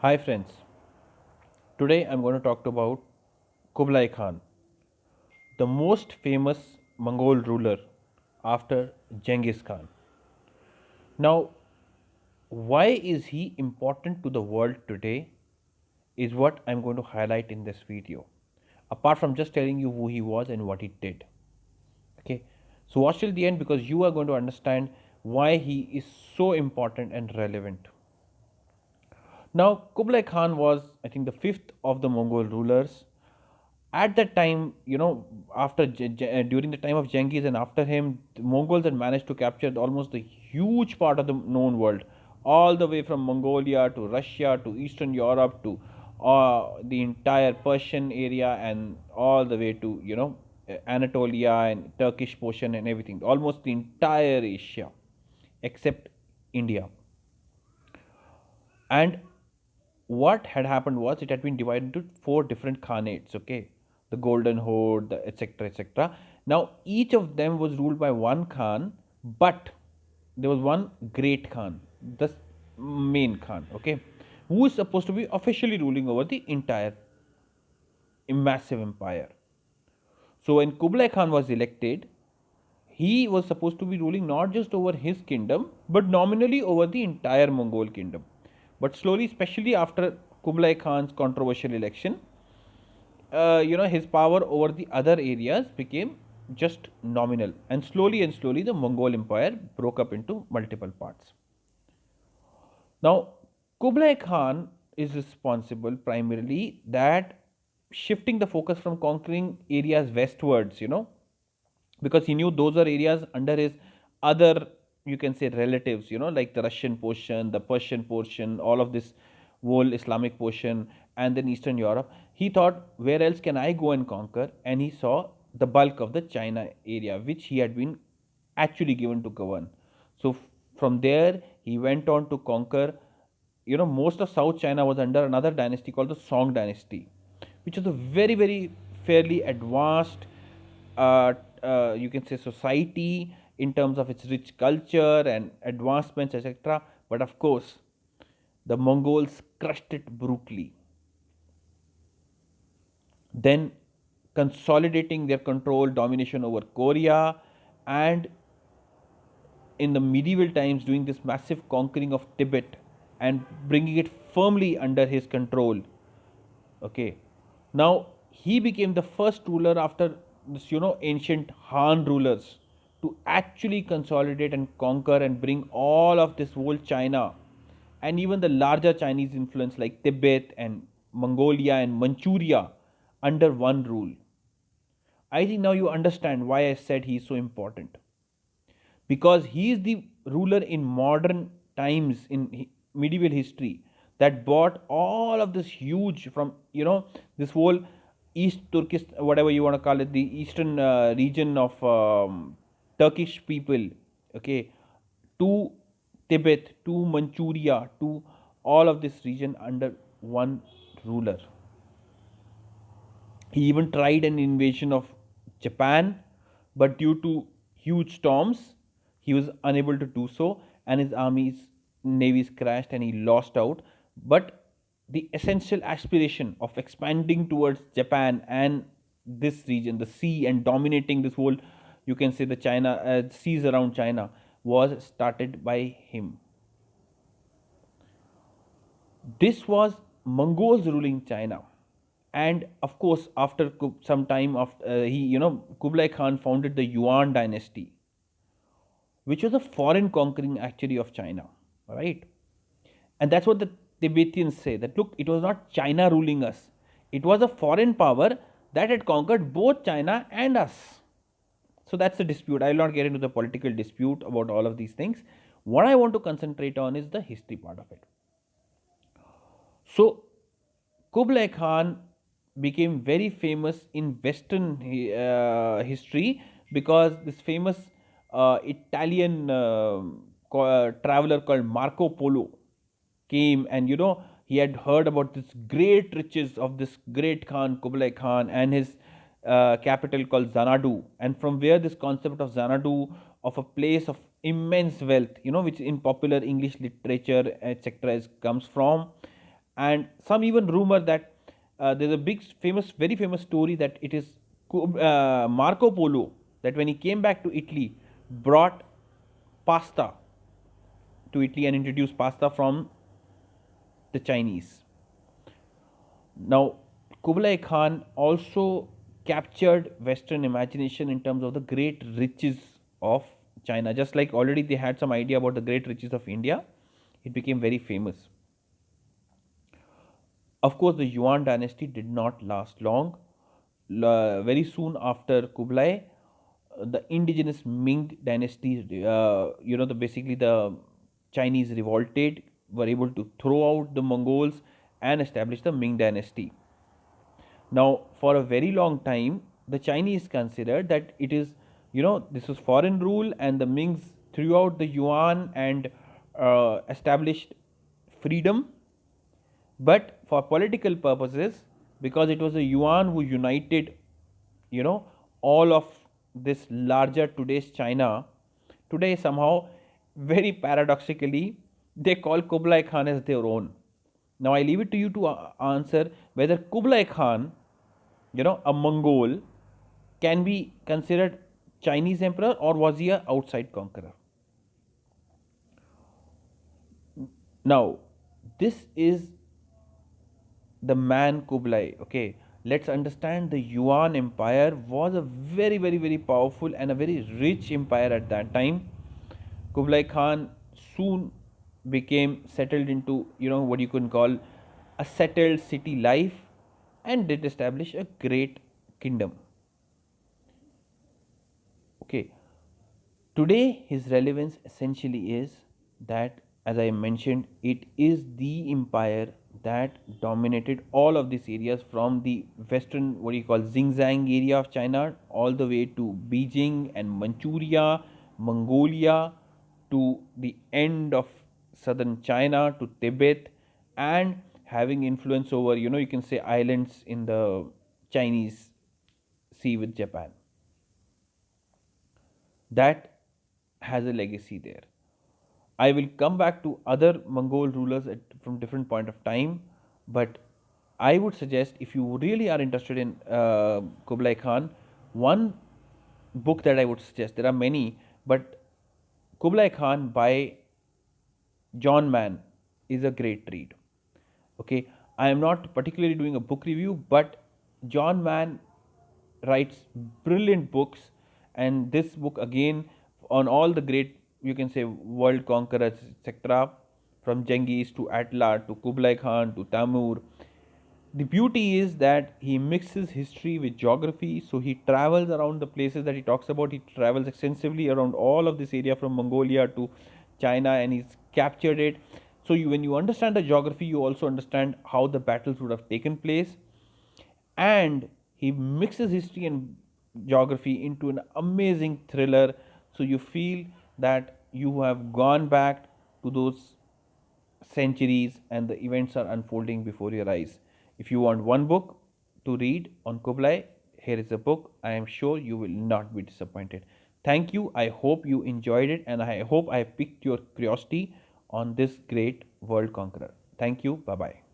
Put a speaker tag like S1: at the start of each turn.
S1: Hi friends, today I'm going to talk about Kublai Khan, the most famous Mongol ruler after Genghis Khan. Now, why is he important to the world today is what I'm going to highlight in this video. Apart from just telling you who he was and what he did. Okay, so watch till the end because you are going to understand why he is so important and relevant. Now, Kublai Khan was, I think, the fifth of the Mongol rulers. At that time, after during the time of Genghis and after him, the Mongols had managed to capture almost a huge part of the known world, all the way from Mongolia to Russia to Eastern Europe to the entire Persian area and all the way to Anatolia and Turkish portion and everything, almost the entire Asia except India. And what had happened was it had been divided into four different khanates. Okay, the Golden Horde, the etc. etc. Now each of them was ruled by one khan, but there was one great khan, the main khan. Okay, who is supposed to be officially ruling over the entire massive empire. So when Kublai Khan was elected, he was supposed to be ruling not just over his kingdom, but nominally over the entire Mongol kingdom. But slowly, especially after Kublai Khan's controversial election, his power over the other areas became just nominal. And slowly, the Mongol Empire broke up into multiple parts. Now, Kublai Khan is responsible primarily that shifting the focus from conquering areas westwards, because he knew those are areas under his other, you can say, relatives, like the Russian portion, the Persian portion, all of this whole Islamic portion, and then Eastern Europe. He thought, where else can I go and conquer? And he saw the bulk of the China area, which he had been actually given to govern. So from there, he went on to conquer. Most of South China was under another dynasty called the Song dynasty, which was a very, very fairly advanced, you can say, society in terms of its rich culture and advancements, etc. But of course, the Mongols crushed it brutally. Then consolidating their control, domination over Korea, and in the medieval times doing this massive conquering of Tibet and bringing it firmly under his control. Okay, now he became the first ruler after this, ancient Han rulers to actually consolidate and conquer and bring all of this whole China and even the larger Chinese influence like Tibet and Mongolia and Manchuria under one rule. I think now you understand why I said he is so important, because he is the ruler in modern times in medieval history that brought all of this huge from this whole East Turkish, whatever you want to call it, the eastern region of Turkish people, okay, to Tibet, to Manchuria, to all of this region under one ruler. He even tried an invasion of Japan, but due to huge storms, he was unable to do so, and his army's navies crashed and he lost out. But the essential aspiration of expanding towards Japan and this region, the sea, and dominating this whole, you can say, the China seas around China, was started by him. This was Mongols ruling China, and of course, after some time, after Kublai Khan founded the Yuan dynasty, which was a foreign conquering actually of China, right? And that's what the Tibetans say, that look, it was not China ruling us; it was a foreign power that had conquered both China and us. So that's the dispute. I will not get into the political dispute about all of these things. What I want to concentrate on is the history part of it. So Kublai Khan became very famous in Western history because this famous Italian traveler called Marco Polo came, and he had heard about this great riches of this great Khan Kublai Khan and his capital called Xanadu, and from where this concept of Xanadu, of a place of immense wealth, which in popular English literature, etc., comes from. and some even rumor that there's a big famous very famous story that it is Marco Polo, that when he came back to Italy, brought pasta to Italy and introduced pasta from the Chinese. Now, Kublai Khan also captured Western imagination in terms of the great riches of China. Just like already they had some idea about the great riches of India, it became very famous. Of course, the Yuan dynasty did not last long. Very soon after Kublai, the indigenous Ming dynasty, basically the Chinese revolted, were able to throw out the Mongols and establish the Ming dynasty. Now, for a very long time, the Chinese considered that it is, this was foreign rule, and the Mings threw out the Yuan and established freedom. But for political purposes, because it was the Yuan who united, you know, all of this larger today's China, today somehow, very paradoxically, they call Kublai Khan as their own. Now I leave it to you to answer whether Kublai Khan, a Mongol, can be considered Chinese emperor, or was he a outside conqueror? Now, this is the man Kublai. Okay, let's understand the Yuan Empire was a very, very, very powerful and a very rich empire at that time. Kublai Khan soon became settled into, what you can call a settled city life, and did establish a great kingdom. Okay, today his relevance essentially is that, as I mentioned, it is the empire that dominated all of these areas from the western, what you call Xinjiang area of China, all the way to Beijing and Manchuria, Mongolia, to the end of southern China, to Tibet, and having influence over, you can say, islands in the Chinese Sea with Japan. That has a legacy there. I will come back to other Mongol rulers from different point of time, but I would suggest, if you really are interested in Kublai Khan, one book that I would suggest, there are many, but Kublai Khan by John Mann is a great read. Okay, I am not particularly doing a book review, but John Mann writes brilliant books, and this book again on all the great, you can say, world conquerors, etc., from Genghis to Atla to Kublai Khan to Tamur. The beauty is that he mixes history with geography, so he travels around the places that he talks about. He travels extensively around all of this area from Mongolia to China, and he's captured it. So when you understand the geography, you also understand how the battles would have taken place, and he mixes history and geography into an amazing thriller, so you feel that you have gone back to those centuries and the events are unfolding before your eyes. If you want one book to read on Kublai, here is a book. I am sure you will not be disappointed. Thank you. I hope you enjoyed it, and I hope I piqued your curiosity on this great world conqueror. Thank you. Bye bye.